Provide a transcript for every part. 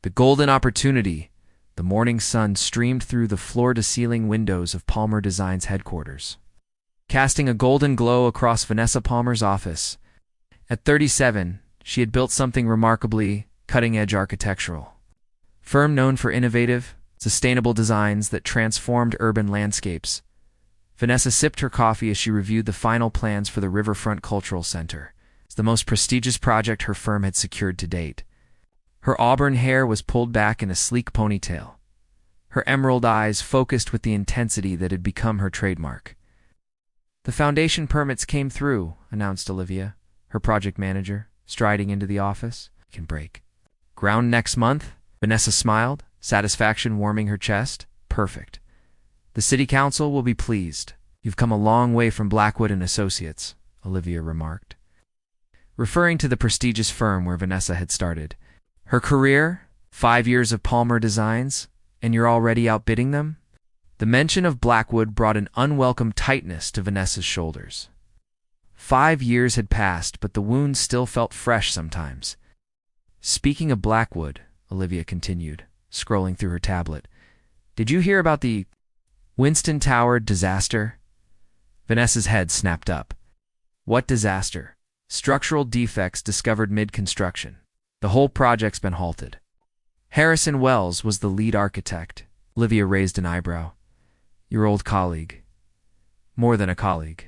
The golden opportunity. The morning sun streamed through the floor-to-ceiling windows of Palmer Design's headquarters, casting a golden glow across Vanessa Palmer's office. At 37, she had built something remarkably cutting-edge architectural. Firm known for innovative, sustainable designs that transformed urban landscapes, Vanessa sipped her coffee as she reviewed the final plans for the Riverfront Cultural Center. It's the most prestigious project her firm had secured to date. Her auburn hair was pulled back in a sleek ponytail, her emerald eyes focused with the intensity that had become her trademark. "The foundation permits came through," announced Olivia, her project manager, striding into the office. "Can break ground next month?" Vanessa smiled, satisfaction warming her chest. "Perfect. The city council will be pleased. You've come a long way from Blackwood and Associates," Olivia remarked, referring to the prestigious firm where Vanessa had started. Her career, 5 years of Palmer Designs, and you're already outbidding them? The mention of Blackwood brought an unwelcome tightness to Vanessa's shoulders. 5 years had passed, but the wound still felt fresh sometimes. "Speaking of Blackwood," Olivia continued, scrolling through her tablet, "did you hear about the Winston Tower disaster?" Vanessa's head snapped up. "What disaster?" "Structural defects discovered mid-construction. The whole project's been halted." "Harrison Wells was the lead architect." Olivia raised an eyebrow. "Your old colleague." "More than a colleague.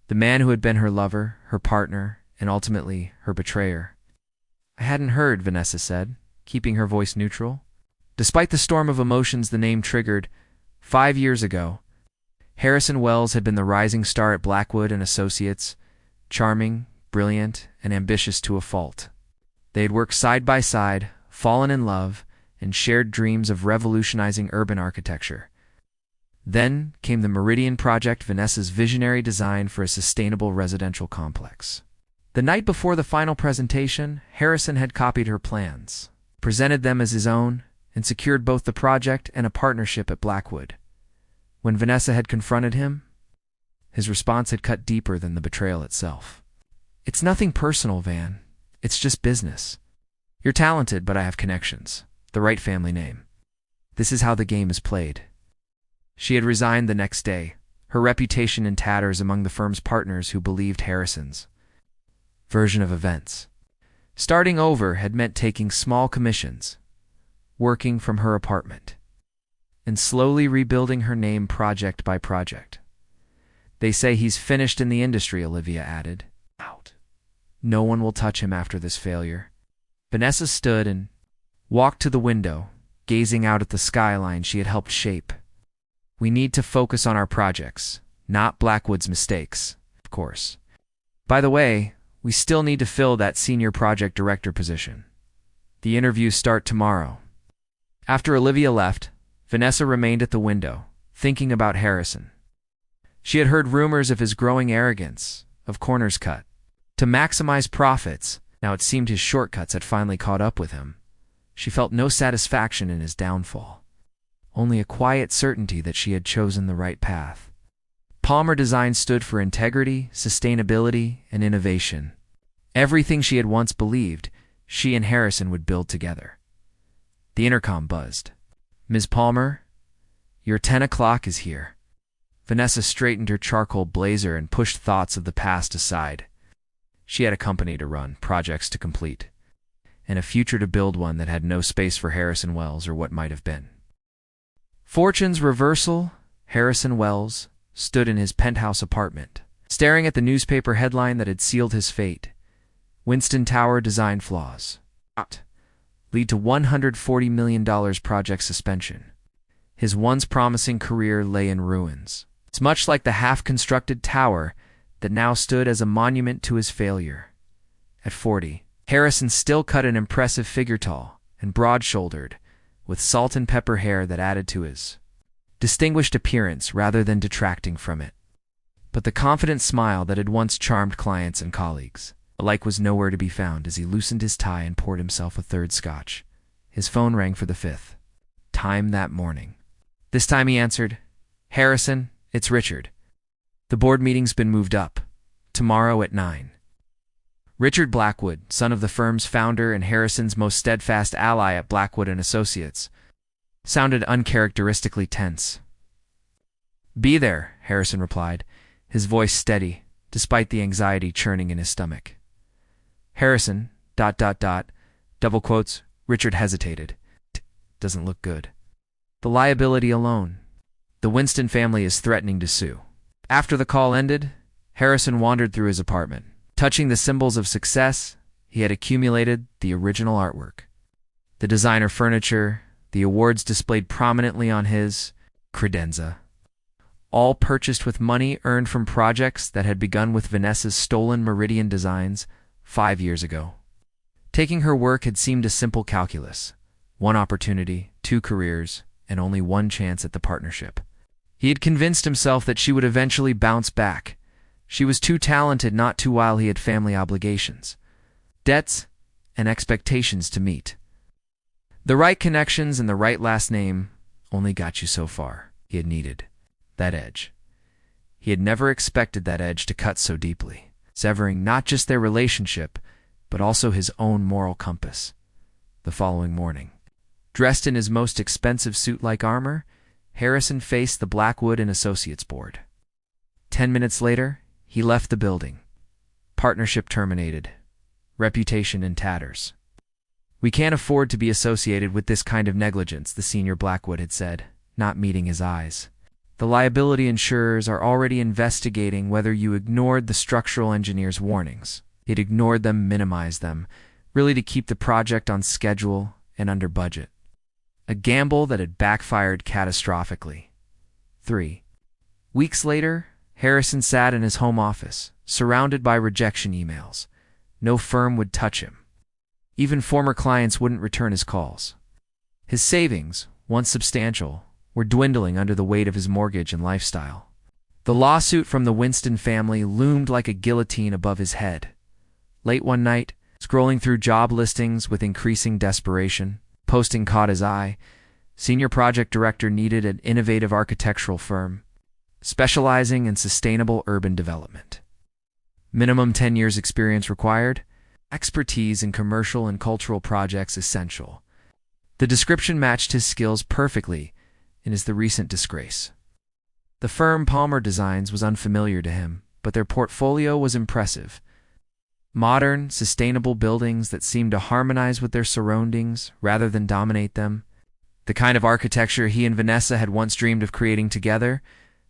The man who had been her lover, her partner, and ultimately her betrayer." "I hadn't heard," Vanessa said, keeping her voice neutral. Despite the storm of emotions the name triggered, 5 years ago, Harrison Wells had been the rising star at Blackwood and Associates, charming, brilliant, and ambitious to a fault. They had worked side by side, fallen in love, and shared dreams of revolutionizing urban architecture. Then came the Meridian Project, Vanessa's visionary design for a sustainable residential complex. The night before the final presentation, Harrison had copied her plans, presented them as his own, and secured both the project and a partnership at Blackwood. When Vanessa had confronted him, his response had cut deeper than the betrayal itself. "It's nothing personal, Van. It's just business. You're talented, but I have connections. The right family name. This is how the game is played." She had resigned the next day, her reputation in tatters among the firm's partners who believed Harrison's version of events. Starting over had meant taking small commissions, working from her apartment, and slowly rebuilding her name project by project. "They say he's finished in the industry," Olivia added. "Out. No one will touch him after this failure." Vanessa stood and walked to the window, gazing out at the skyline she had helped shape. "We need to focus on our projects, not Blackwood's mistakes, of course. By the way, we still need to fill that senior project director position. The interviews start tomorrow." After Olivia left, Vanessa remained at the window, thinking about Harrison. She had heard rumors of his growing arrogance, of corners cut to maximize profits. Now it seemed his shortcuts had finally caught up with him. She felt no satisfaction in his downfall, only a quiet certainty that she had chosen the right path. Palmer Design stood for integrity, sustainability, and innovation. Everything she had once believed, she and Harrison would build together. The intercom buzzed. "Ms. Palmer, your 10 o'clock is here." Vanessa straightened her charcoal blazer and pushed thoughts of the past aside. She had a company to run, projects to complete, and a future to build, one that had no space for Harrison Wells or what might have been. Fortune's reversal. Harrison Wells stood in his penthouse apartment, staring at the newspaper headline that had sealed his fate. Winston Tower design flaws lead to $140 million project suspension. His once promising career lay in ruins. It's much like the half-constructed tower that now stood as a monument to his failure. At 40, Harrison still cut an impressive figure, tall and broad-shouldered, with salt and pepper hair that added to his distinguished appearance rather than detracting from it. But the confident smile that had once charmed clients and colleagues alike was nowhere to be found as he loosened his tie and poured himself a third scotch. His phone rang for the 5th time that morning. This time he answered. "Harrison, it's Richard. The board meeting's been moved up. Tomorrow at 9. Richard Blackwood, son of the firm's founder and Harrison's most steadfast ally at Blackwood and Associates, sounded uncharacteristically tense. "Be there," Harrison replied, his voice steady, despite the anxiety churning in his stomach. Harrison, ... double quotes, Richard hesitated. Doesn't look good. The liability alone. The Winston family is threatening to sue. After the call ended, Harrison wandered through his apartment. Touching the symbols of success, he had accumulated the original artwork. The designer furniture, the awards displayed prominently on his credenza, all purchased with money earned from projects that had begun with Vanessa's stolen Meridian designs 5 years ago. Taking her work had seemed a simple calculus. 1 opportunity, 2 careers, and only 1 chance at the partnership. He had convinced himself that she would eventually bounce back. She was too talented not to while he had family obligations, debts, and expectations to meet. The right connections and the right last name only got you so far. He had needed that edge. He had never expected that edge to cut so deeply, severing not just their relationship, but also his own moral compass. The following morning, dressed in his most expensive suit-like armor, Harrison faced the Blackwood and Associates board. 10 minutes later, he left the building. Partnership terminated. Reputation in tatters. "We can't afford to be associated with this kind of negligence," the senior Blackwood had said, not meeting his eyes. "The liability insurers are already investigating whether you ignored the structural engineer's warnings." He'd ignored them, minimized them, really to keep the project on schedule and under budget. A gamble that had backfired catastrophically. 3 weeks later, Harrison sat in his home office, surrounded by rejection emails. No firm would touch him. Even former clients wouldn't return his calls. His savings, once substantial, were dwindling under the weight of his mortgage and lifestyle. The lawsuit from the Winston family loomed like a guillotine above his head. Late one night, scrolling through job listings with increasing desperation, posting caught his eye. Senior project director needed an innovative architectural firm, specializing in sustainable urban development. Minimum 10 years experience required, expertise in commercial and cultural projects essential. The description matched his skills perfectly and is the recent disgrace. The firm Palmer Designs was unfamiliar to him, but their portfolio was impressive. Modern, sustainable buildings that seemed to harmonize with their surroundings rather than dominate them. The kind of architecture he and Vanessa had once dreamed of creating together.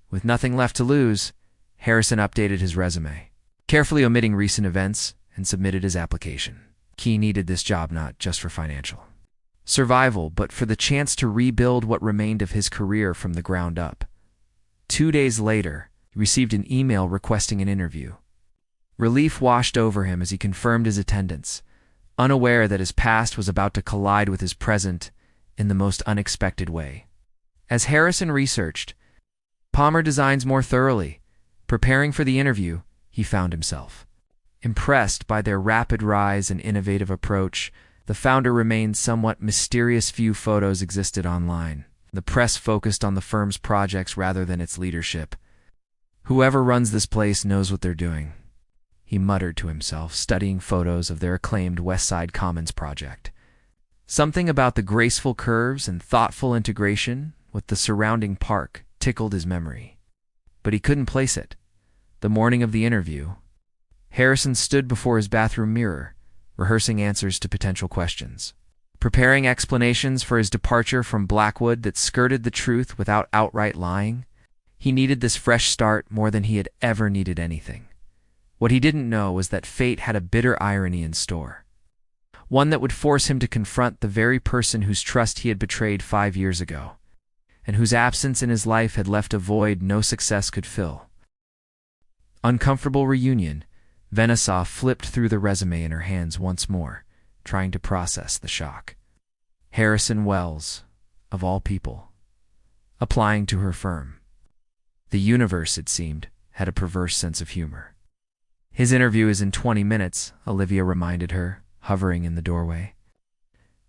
With nothing left to lose, Harrison updated his resume, carefully omitting recent events, and submitted his application. He needed this job not just for financial survival, but for the chance to rebuild what remained of his career from the ground up. 2 days later, he received an email requesting an interview. Relief washed over him as he confirmed his attendance, unaware that his past was about to collide with his present in the most unexpected way. As Harrison researched Palmer Designs more thoroughly, preparing for the interview, he found himself impressed by their rapid rise and innovative approach. The founder remained somewhat mysterious. Few photos existed online. The press focused on the firm's projects rather than its leadership. "Whoever runs this place knows what they're doing," he muttered to himself, studying photos of their acclaimed West Side Commons project. Something about the graceful curves and thoughtful integration with the surrounding park tickled his memory. But he couldn't place it. The morning of the interview, Harrison stood before his bathroom mirror, rehearsing answers to potential questions, preparing explanations for his departure from Blackwood that skirted the truth without outright lying. He needed this fresh start more than he had ever needed anything. What he didn't know was that fate had a bitter irony in store, one that would force him to confront the very person whose trust he had betrayed 5 years ago, and whose absence in his life had left a void no success could fill. Uncomfortable reunion. Vanessa flipped through the resume in her hands once more, trying to process the shock. Harrison Wells, of all people, applying to her firm. The universe, it seemed, had a perverse sense of humor. "His interview is in 20 minutes, Olivia reminded her, hovering in the doorway.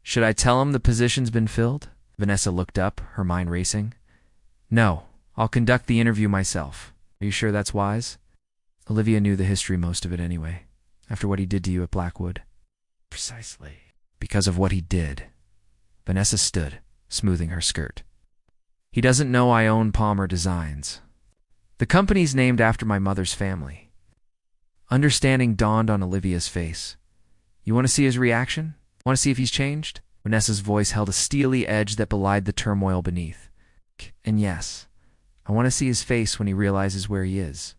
"Should I tell him the position's been filled?" Vanessa looked up, her mind racing. "No, I'll conduct the interview myself. Are you sure that's wise?" Olivia knew the history, most of it anyway. After what he did to you at Blackwood? Precisely. Because of what he did. Vanessa stood, smoothing her skirt. He doesn't know I own Palmer Designs. The company's named after my mother's family. Understanding dawned on Olivia's face. You want to see his reaction? Want to see if he's changed? Vanessa's voice held a steely edge that belied the turmoil beneath. And yes, I want to see his face when he realizes where he is.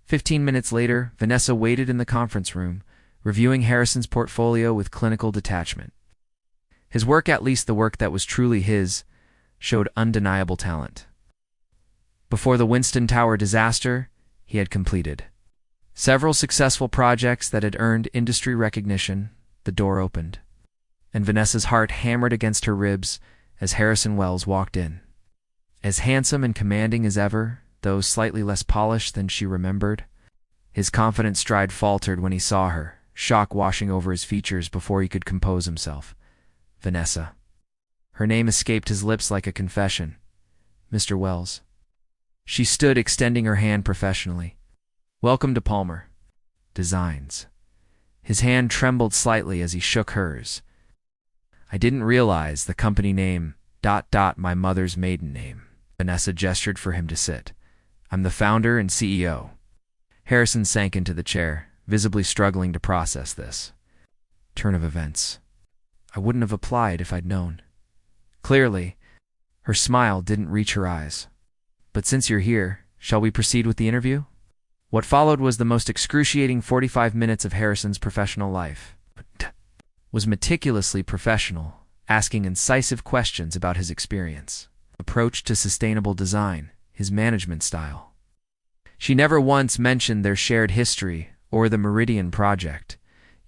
15 minutes later, Vanessa waited in the conference room, reviewing Harrison's portfolio with clinical detachment. His work, at least the work that was truly his, showed undeniable talent. Before the Winston Tower disaster, he had completed several successful projects that had earned industry recognition. The door opened, and Vanessa's heart hammered against her ribs as Harrison Wells walked in. As handsome and commanding as ever, though slightly less polished than she remembered, his confident stride faltered when he saw her, shock washing over his features before he could compose himself. Vanessa. Her name escaped his lips like a confession. Mr. Wells. She stood, extending her hand professionally. Welcome to Palmer Designs. His hand trembled slightly as he shook hers. I didn't realize the company name, my mother's maiden name. Vanessa gestured for him to sit. I'm the founder and CEO. Harrison sank into the chair, visibly struggling to process this turn of events. I wouldn't have applied if I'd known. Clearly, her smile didn't reach her eyes. But since you're here, shall we proceed with the interview? What followed was the most excruciating 45 minutes of Harrison's professional life. Was meticulously professional, asking incisive questions about his experience, approach to sustainable design, his management style. She never once mentioned their shared history or the Meridian project,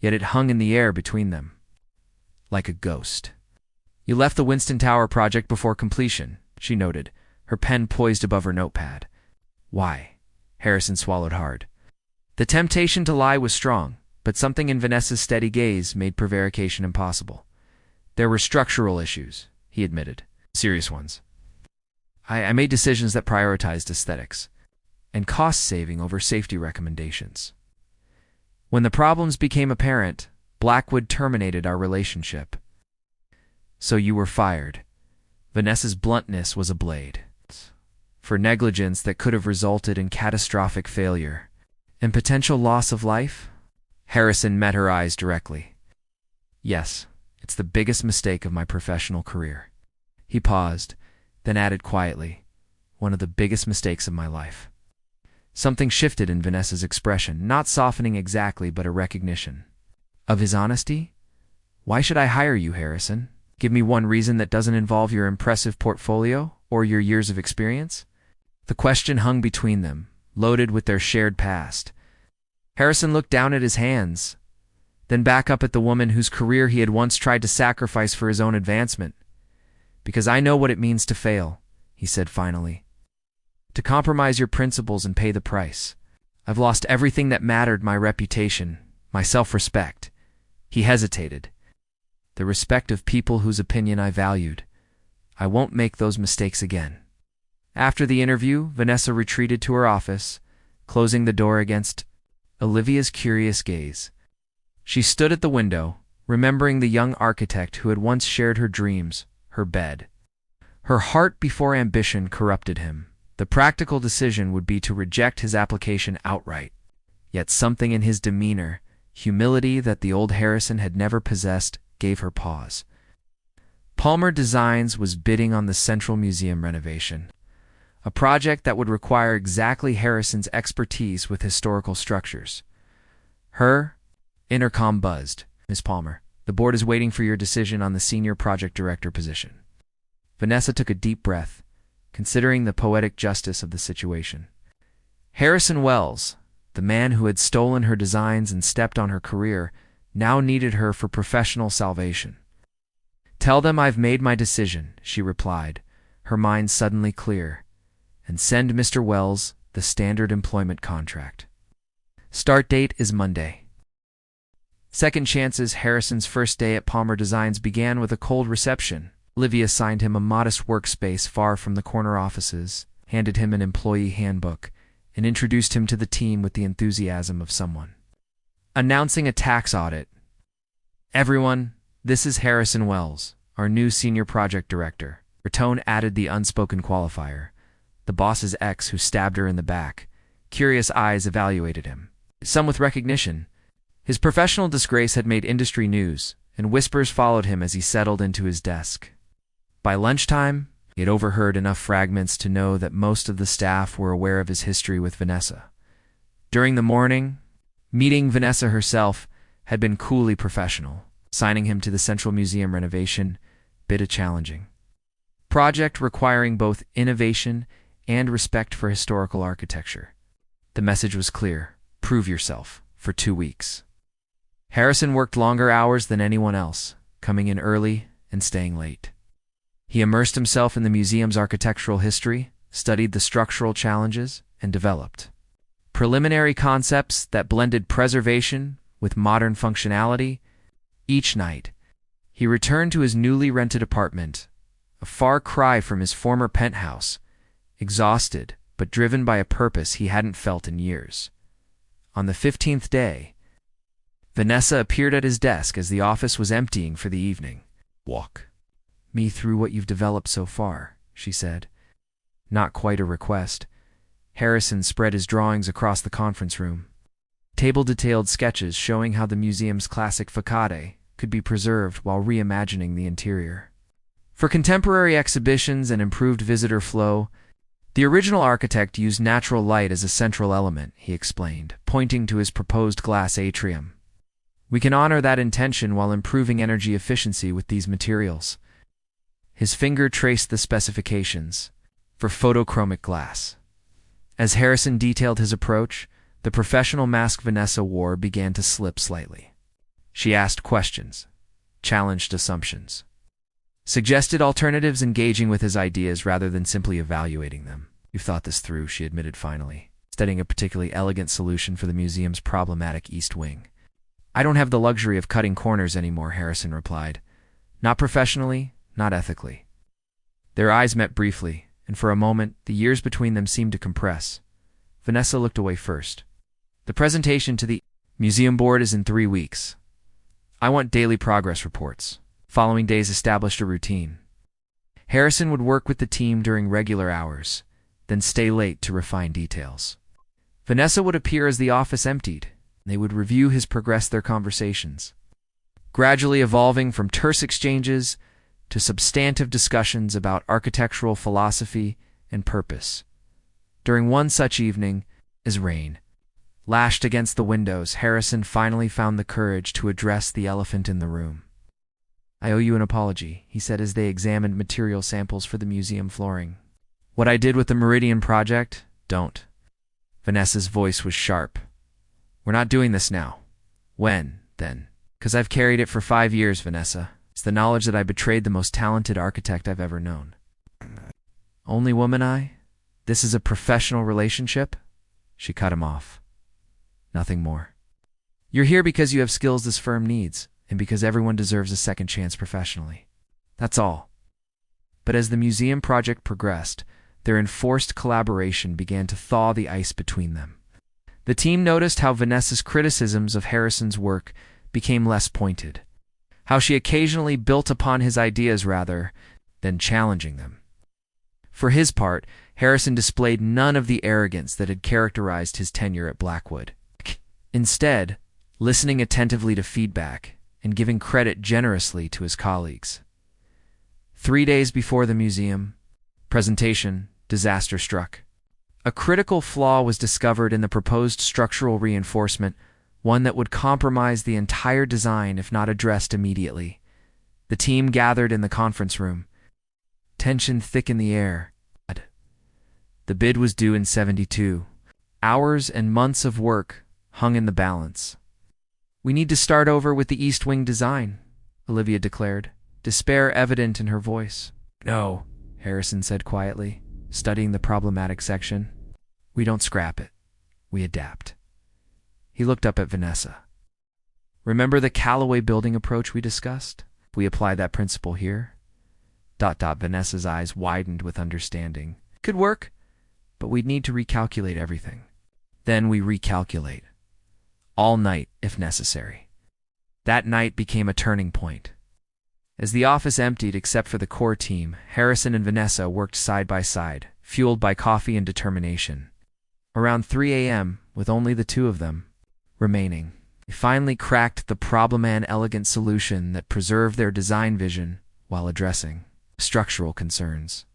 yet it hung in the air between them, like a ghost. You left the Winston Tower project before completion, she noted, her pen poised above her notepad. Why? Harrison swallowed hard. The temptation to lie was strong, but something in Vanessa's steady gaze made prevarication impossible. There were structural issues, he admitted. Serious ones. I made decisions that prioritized aesthetics and cost saving over safety recommendations. When the problems became apparent, Blackwood terminated our relationship. So you were fired. Vanessa's bluntness was a blade. For negligence that could have resulted in catastrophic failure and potential loss of life? Harrison met her eyes directly. Yes, it's the biggest mistake of my professional career. He paused, then added quietly, one of the biggest mistakes of my life. Something shifted in Vanessa's expression, not softening exactly, but a recognition. Of his honesty? Why should I hire you, Harrison? Give me one reason that doesn't involve your impressive portfolio or your years of experience? The question hung between them, loaded with their shared past. Harrison looked down at his hands, then back up at the woman whose career he had once tried to sacrifice for his own advancement. Because I know what it means to fail, he said finally. To compromise your principles and pay the price. I've lost everything that mattered, my reputation, my self-respect. He hesitated. The respect of people whose opinion I valued. I won't make those mistakes again. After the interview, Vanessa retreated to her office, closing the door against Olivia's curious gaze. She stood at the window, remembering the young architect who had once shared her dreams, her bed. Her heart before ambition corrupted him. The practical decision would be to reject his application outright. Yet something in his demeanor, humility that the old Harrison had never possessed, gave her pause. Palmer Designs was bidding on the Central Museum renovation, a project that would require exactly Harrison's expertise with historical structures. Her intercom buzzed. Miss Palmer, the board is waiting for your decision on the senior project director position. Vanessa took a deep breath, considering the poetic justice of the situation. Harrison Wells, the man who had stolen her designs and stepped on her career, now needed her for professional salvation. Tell them I've made my decision, she replied, her mind suddenly clear, and send Mr. Wells the standard employment contract. Start date is Monday. Second chances. Harrison's first day at Palmer Designs began with a cold reception. Olivia assigned him a modest workspace far from the corner offices, handed him an employee handbook, and introduced him to the team with the enthusiasm of someone announcing a tax audit. "Everyone, this is Harrison Wells, our new senior project director." Her tone added the unspoken qualifier. The boss's ex who stabbed her in the back. Curious eyes evaluated him. Some with recognition. His professional disgrace had made industry news, and whispers followed him as he settled into his desk. By lunchtime, he had overheard enough fragments to know that most of the staff were aware of his history with Vanessa. During the morning, meeting Vanessa herself had been coolly professional. Signing him to the Central Museum renovation, bit challenging. Project requiring both innovation and respect for historical architecture. The message was clear: prove yourself, for 2 weeks. Harrison worked longer hours than anyone else, coming in early and staying late. He immersed himself in the museum's architectural history, studied the structural challenges, and developed preliminary concepts that blended preservation with modern functionality. Each night, he returned to his newly rented apartment, a far cry from his former penthouse, exhausted but driven by a purpose he hadn't felt in years. On the 15th day, Vanessa appeared at his desk as the office was emptying for the evening. "Walk me through what you've developed so far," she said. Not quite a request. Harrison spread his drawings across the conference room. Table-detailed sketches showing how the museum's classic facade could be preserved while reimagining the interior. For contemporary exhibitions and improved visitor flow, the original architect used natural light as a central element, he explained, pointing to his proposed glass atrium. "We can honor that intention while improving energy efficiency with these materials." His finger traced the specifications for photochromic glass. As Harrison detailed his approach, the professional mask Vanessa wore began to slip slightly. She asked questions, challenged assumptions, suggested alternatives, engaging with his ideas rather than simply evaluating them. "You've thought this through," she admitted finally, studying a particularly elegant solution for the museum's problematic East Wing. "I don't have the luxury of cutting corners anymore," Harrison replied. "Not professionally, not ethically." Their eyes met briefly, and for a moment, the years between them seemed to compress. Vanessa looked away first. "The presentation to the museum board is in 3 weeks. I want daily progress reports." Following days established a routine. Harrison would work with the team during regular hours, then stay late to refine details. Vanessa would appear as the office emptied. They would review his progress, their conversations, gradually evolving from terse exchanges to substantive discussions about architectural philosophy and purpose. During one such evening, as rain lashed against the windows, Harrison finally found the courage to address the elephant in the room. "I owe you an apology," he said as they examined material samples for the museum flooring. "What I did with the Meridian project, don't." Vanessa's voice was sharp. "We're not doing this now." "When, then?" "'Cause I've carried it for 5 years, Vanessa. It's the knowledge that I betrayed the most talented architect I've ever known." "Only woman I? This is a professional relationship?" She cut him off. "Nothing more. You're here because you have skills this firm needs, and because everyone deserves a second chance professionally. That's all." But as the museum project progressed, their enforced collaboration began to thaw the ice between them. The team noticed how Vanessa's criticisms of Harrison's work became less pointed, how she occasionally built upon his ideas rather than challenging them. For his part, Harrison displayed none of the arrogance that had characterized his tenure at Blackwood. Instead, listening attentively to feedback and giving credit generously to his colleagues. 3 days before the museum presentation, disaster struck. A critical flaw was discovered in the proposed structural reinforcement, one that would compromise the entire design if not addressed immediately. The team gathered in the conference room. Tension thick in the air. The bid was due in 72. Hours and months of work hung in the balance. "We need to start over with the East Wing design," Olivia declared, despair evident in her voice. "No," Harrison said quietly, studying the problematic section. "We don't scrap it. We adapt." He looked up at Vanessa. "Remember the Callaway building approach we discussed? We apply that principle here?" Vanessa's eyes widened with understanding. "Could work, but we'd need to recalculate everything." "Then we recalculate. all night if necessary. That night became a turning point. As the office emptied except for the core team, Harrison and Vanessa worked side by side, fueled by coffee and determination. Around 3 a.m., with only the two of them remaining, they finally cracked the problem-and-elegant solution that preserved their design vision while addressing structural concerns.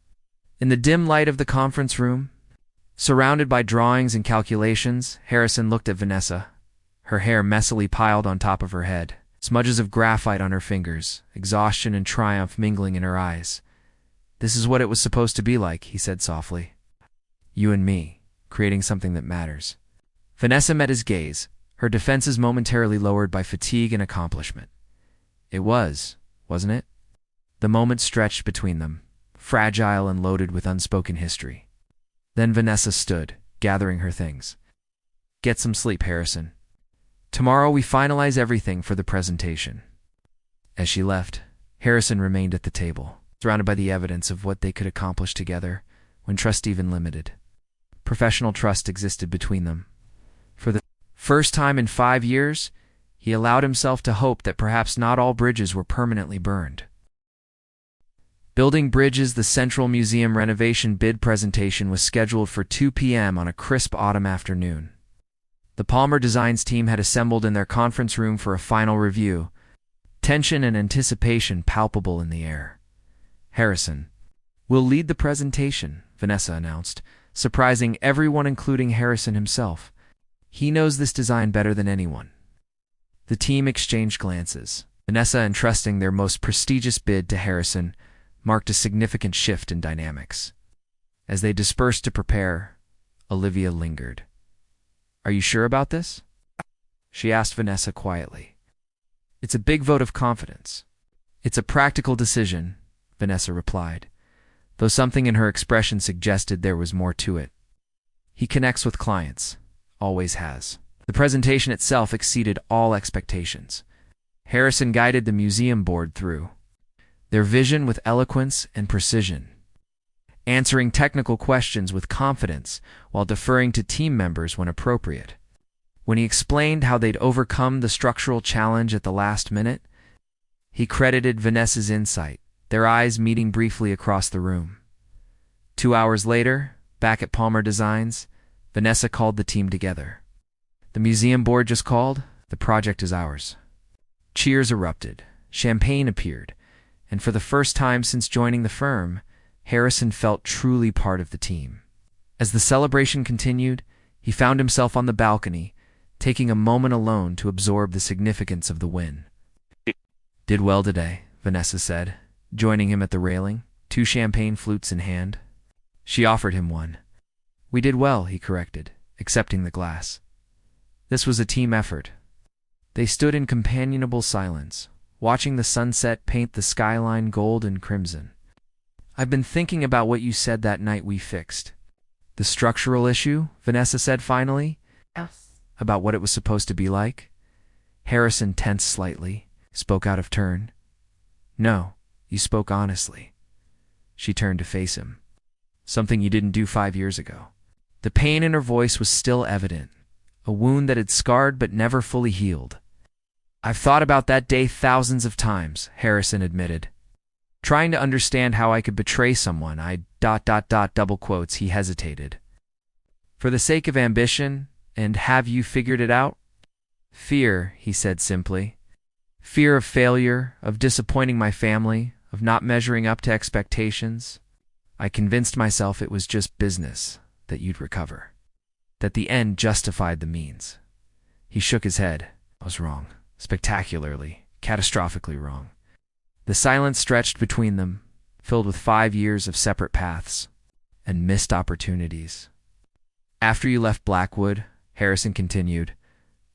In the dim light of the conference room, surrounded by drawings and calculations, Harrison looked at Vanessa, her hair messily piled on top of her head, smudges of graphite on her fingers, exhaustion and triumph mingling in her eyes. "This is what it was supposed to be like," he said softly. "You and me, creating something that matters." Vanessa met his gaze, her defenses momentarily lowered by fatigue and accomplishment. It was, wasn't it? The moment stretched between them, fragile and loaded with unspoken history. Then Vanessa stood, gathering her things. "Get some sleep, Harrison. Tomorrow we finalize everything for the presentation." As she left, Harrison remained at the table, surrounded by the evidence of what they could accomplish together when trust even limited. Professional trust existed between them. For the first time in 5 years, he allowed himself to hope that perhaps not all bridges were permanently burned. Building Bridges, the Central Museum renovation bid presentation was scheduled for 2 p.m. on a crisp autumn afternoon. The Palmer Designs team had assembled in their conference room for a final review, tension and anticipation palpable in the air. "Harrison will lead the presentation," Vanessa announced, surprising everyone including Harrison himself. "He knows this design better than anyone." The team exchanged glances. Vanessa entrusting their most prestigious bid to Harrison marked a significant shift in dynamics. As they dispersed to prepare, Olivia lingered. "Are you sure about this?" she asked Vanessa quietly. "It's a big vote of confidence." "It's a practical decision," Vanessa replied, though something in her expression suggested there was more to it. "He connects with clients, always has." The presentation itself exceeded all expectations. Harrison guided the museum board through their vision with eloquence and precision, answering technical questions with confidence while deferring to team members when appropriate. When he explained how they'd overcome the structural challenge at the last minute, he credited Vanessa's insight, their eyes meeting briefly across the room. 2 hours later, back at Palmer Designs, Vanessa called the team together. "The museum board just called. The project is ours." Cheers erupted. Champagne appeared. And for the first time since joining the firm, Harrison felt truly part of the team. As the celebration continued, he found himself on the balcony, taking a moment alone to absorb the significance of the win. "Did well today," Vanessa said, joining him at the railing, 2 champagne flutes in hand. She offered him one. "We did well," he corrected, accepting the glass. This was a team effort. They stood in companionable silence, watching the sunset paint the skyline gold and crimson. "I've been thinking about what you said that night we fixed." "The structural issue?" Vanessa said finally. Yes. "About what it was supposed to be like?" Harrison tensed slightly, spoke out of turn. "No, you spoke honestly." She turned to face him. "Something you didn't do 5 years ago." The pain in her voice was still evident, a wound that had scarred but never fully healed. "I've thought about that day thousands of times," Harrison admitted. "Trying to understand how I could betray someone double quotes, he hesitated. "For the sake of ambition, and have you figured it out?" "Fear," he said simply. "Fear of failure, of disappointing my family, of not measuring up to expectations. I convinced myself it was just business, that you'd recover, that the end justified the means." He shook his head. "I was wrong. Spectacularly, catastrophically wrong." The silence stretched between them, filled with 5 years of separate paths and missed opportunities. "After you left Blackwood," Harrison continued,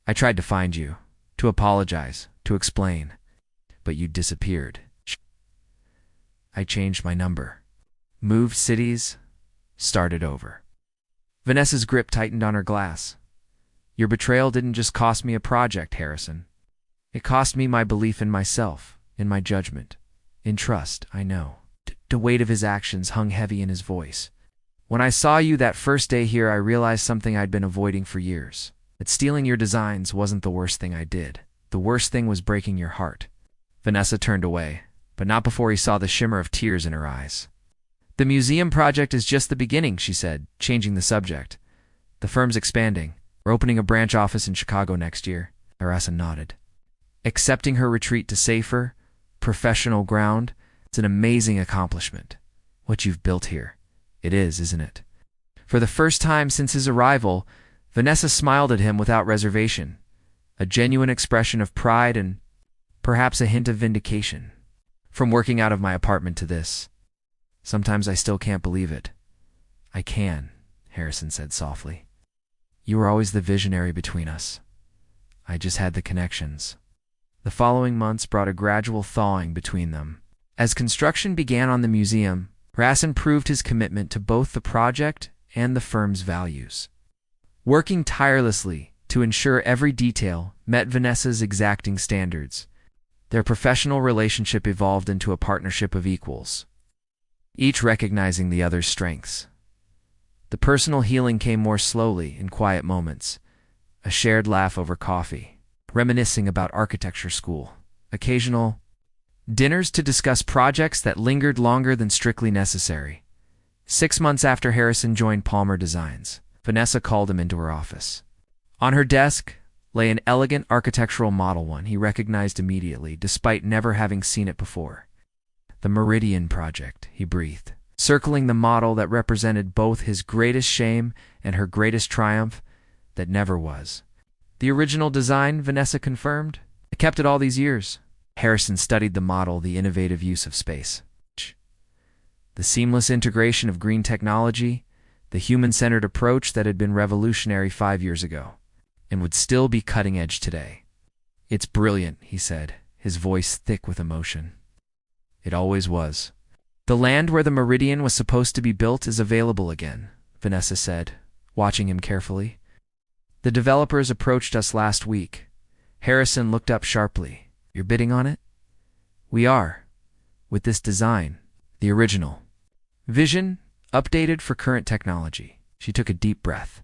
"I tried to find you, to apologize, to explain, but you disappeared. I changed my number, moved cities, started over." Vanessa's grip tightened on her glass. "Your betrayal didn't just cost me a project, Harrison. It cost me my belief in myself, in my judgment, in trust, I know." The weight of his actions hung heavy in his voice. "When I saw you that first day here, I realized something I'd been avoiding for years. that stealing your designs wasn't the worst thing I did. The worst thing was breaking your heart. Vanessa turned away, but not before he saw the shimmer of tears in her eyes. The museum project is just the beginning, she said, changing the subject. The firm's expanding. We're opening a branch office in Chicago next year. Harrison nodded. Accepting her retreat to safer, professional ground, it's an amazing accomplishment. What you've built here. It is, isn't it? For the first time since his arrival, Vanessa smiled at him without reservation, a genuine expression of pride and perhaps a hint of vindication. From working out of my apartment to this. Sometimes I still can't believe it. I can, Harrison said softly. You were always the visionary between us. I just had the connections. The following months brought a gradual thawing between them. As construction began on the museum, Harrison proved his commitment to both the project and the firm's values. Working tirelessly to ensure every detail met Vanessa's exacting standards, their professional relationship evolved into a partnership of equals, each recognizing the other's strengths. The personal healing came more slowly in quiet moments, a shared laugh over coffee, reminiscing about architecture school, occasional dinners to discuss projects that lingered longer than strictly necessary. 6 months after Harrison joined Palmer Designs, Vanessa called him into her office. On her desk lay an elegant architectural model, one he recognized immediately, despite never having seen it before. The Meridian Project, he breathed, circling the model that represented both his greatest shame and her greatest triumph that never was. The original design, Vanessa confirmed. I kept it all these years. Harrison studied the model, the innovative use of space, the seamless integration of green technology, the human-centered approach that had been revolutionary 5 years ago, and would still be cutting-edge today. It's brilliant, he said, his voice thick with emotion. It always was. The land where the Meridian was supposed to be built is available again, Vanessa said, watching him carefully. The developers approached us last week. Harrison looked up sharply. You're bidding on it? We are. With this design, the original. Vision, updated for current technology. She took a deep breath.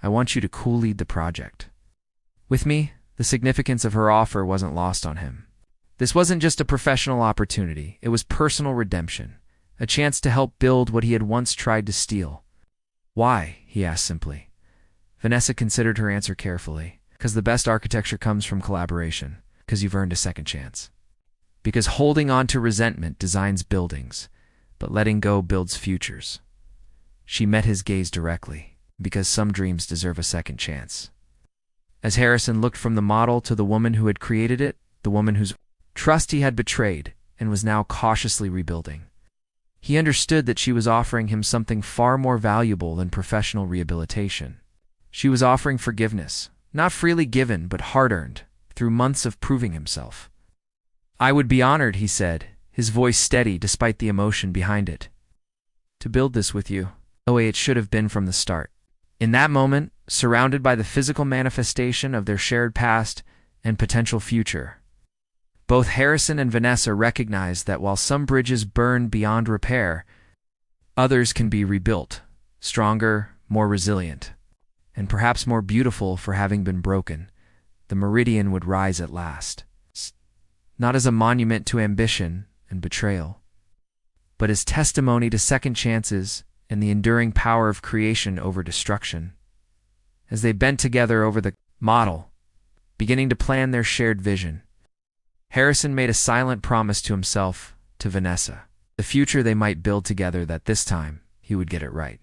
I want you to co-lead the project. With me, the significance of her offer wasn't lost on him. This wasn't just a professional opportunity, it was personal redemption, a chance to help build what he had once tried to steal. Why? He asked simply. Vanessa considered her answer carefully. Because the best architecture comes from collaboration, because you've earned a second chance. Because holding on to resentment designs buildings, but letting go builds futures. She met his gaze directly, because some dreams deserve a second chance. As Harrison looked from the model to the woman who had created it, the woman whose trust he had betrayed and was now cautiously rebuilding, he understood that she was offering him something far more valuable than professional rehabilitation. She was offering forgiveness, not freely given but hard-earned, through months of proving himself. I would be honored, he said, his voice steady despite the emotion behind it, to build this with you, the way it should have been from the start. In that moment, surrounded by the physical manifestation of their shared past and potential future, both Harrison and Vanessa recognized that while some bridges burn beyond repair, others can be rebuilt, stronger, more resilient, and perhaps more beautiful for having been broken. The Meridian would rise at last, not as a monument to ambition and betrayal, but as testimony to second chances and the enduring power of creation over destruction. As they bent together over the model, beginning to plan their shared vision, Harrison made a silent promise to himself, to Vanessa, the future they might build together, that this time he would get it right.